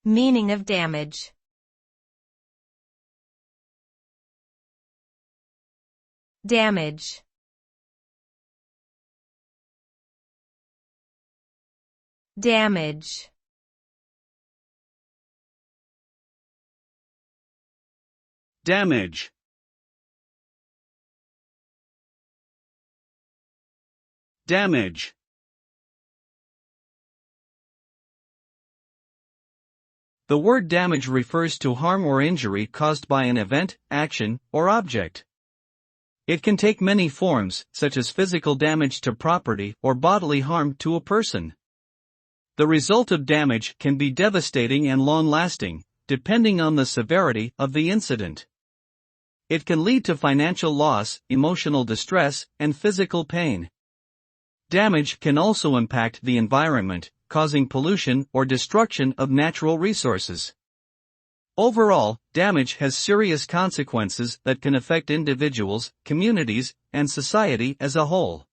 Meaning of damage. Damage. Damage. Damage. Damage. The word damage refers to harm or injury caused by an event, action, or object. It can take many forms, such as physical damage to property or bodily harm to a person. The result of damage can be devastating and long-lasting, depending on the severity of the incident. It can lead to financial loss, emotional distress, and physical pain. Damage can also impact the environment, causing pollution or destruction of natural resources. Overall, damage has serious consequences that can affect individuals, communities, and society as a whole.